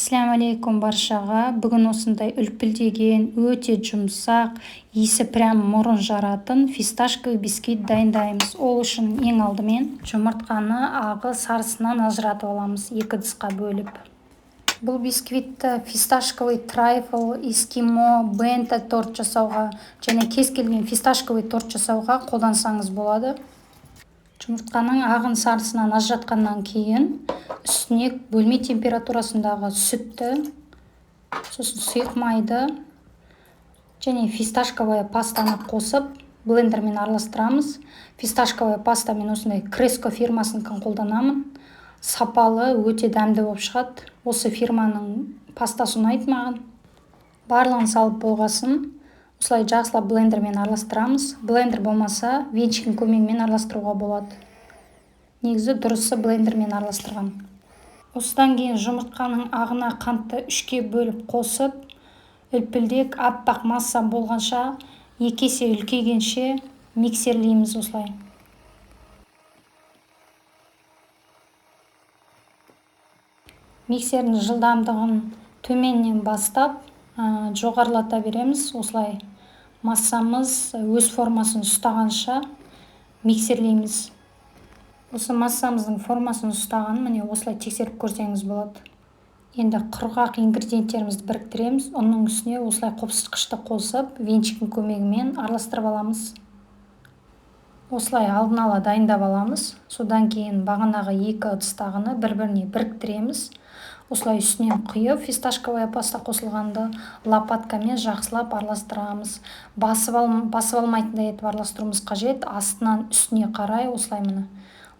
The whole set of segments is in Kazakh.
Ассаляму алейкум баршаға. Бүгін осындай үлпілдеген, өте жұмсақ, иісі прям мұрын жаратын фисташковый бисквит дайындаймыз. Ол үшін ең алдымен жұмыртқаны ағы сарысынан ажыратып аламыз, екі ыдысқа бөліп. Бұл бисквитті фисташковый трайфл, эскимо, бента торт жасауға және кез келген фисташковый торт жасауға қолдансаңыз болады. Жұмыртқаның ағын сарысынан ажыратқаннан кейін үстіне бөлме температурасындағы сүтті, сосын сұйық майды және фисташковая пастаны қосып блендермен араластырамыз. Фисташковая паста мен осындай Креско фирмасыныкін қолданамын. Сапалы, өте дәмді болып шығады. Осы фирманың пастасы ұнайды маған. Барлығын салып болғасын осылай жақсылап блендермен араластырамыз. Блендер болмаса венчиктің көмегімен араластыруға болады. Негізі дұрысы блендермен араластырған. Осыдан кейін жұмыртқаның ағына қантты 3-ке бөліп қосып, үлпілдек аппақ масса болғанша, 2 есе үлкейгенше миксерлейміз осылай. Миксердің жылдамдығын төменнен бастап, жоғарылата береміз. Осылай массамыз өз формасын ұстағанша миксерлейміз. Осы массамыздың формасын ұстаған, міне осылай тексеріп көрсеңіз болады. Енді құрғақ ингредиенттерімізді біріктіреміз. Оның үстіне осылай қопсытқышты қосып, венчиктің көмегімен араластырып аламыз. Осылай алдын ала дайындап аламыз. Содан кейін бағанағы 2 ыдыстағыны бір-біріне біріктіреміз. Осылай үстінен құйып, фисташковая паста қосылғанды лопаткамен жақсылап араластырамыз. Басып алмайтындай етіп араластыруымыз қажет. Астынан үстіне қарай осылай міне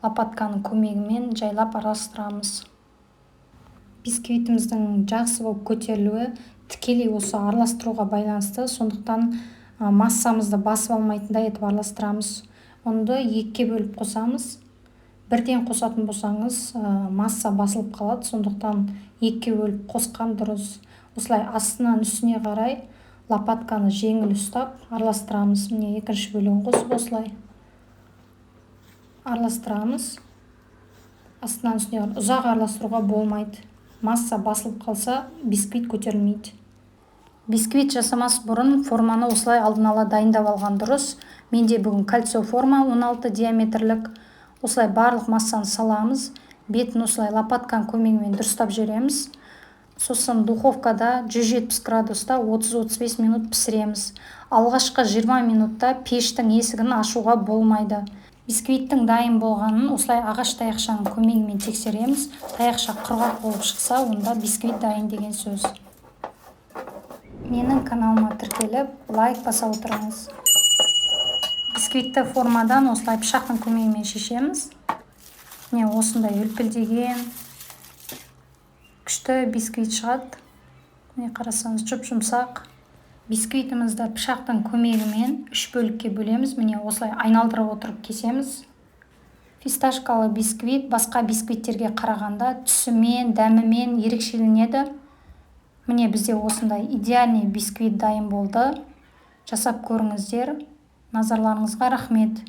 лопатканың көмегімен жайлап араластырамыз. Бисквитіміздің жақсы болып көтерілуі тікелей осы араластыруға байланысты, сондықтан массамызды басып алмайтындай етіп араластырамыз. Онды 2-ке бөліп қосамыз. Бірден қосатын болсаңыз, масса басылып қалады, сондықтан 2-ке бөліп қосқан дұрыс. Осылай астынан үстіне қарай лопатканы жеңіл ұстап араластырамыз. Міне екінші бөлігін қосып осылай араластырамыз. Астынан үстіне ұзақ араластыруға болмайды. Масса басылып қалса, бисквит көтерілмейді. Бисквит жасамас бұрын форманы осылай алдын ала дайындап алған дұрыс. Менде бүгін кольцо форма 16 диаметрлік. Осылай барлық массаны саламыз. Бетін осылай лопатканың көмегімен дұрыстап жібереміз. Сосын духовкада 170 градуста 30-35 минут пісіреміз. Алғашқы 20 минутта пештің есігін ашуға болмайды. Бисквиттің дайын болғанын осылай ағаш таяқшаның көмегімен тексереміз. Таяқша құрғақ болып шықса, онда бисквит дайын деген сөз. Менің каналыма тіркеліп, лайк баса отырыңыз. Бисквитті формадан осылай пышақтың көмегімен шешеміз. Міне осындай үлпілдеген күшті бисквит шығады. Міне қарасаңыз жұп-жұмсақ. Бисквитімізді пышақтың көмегімен 3 бөлікке бөлеміз. Міне осылай айналдырып отырып кесеміз. Фисташкалы бисквит басқа бисквиттерге қарағанда түсімен, дәмімен ерекшеленеді. Міне бізде осындай идеальный бисквит дайын болды. Жасап көріңіздер. Назарларыңызға рахмет.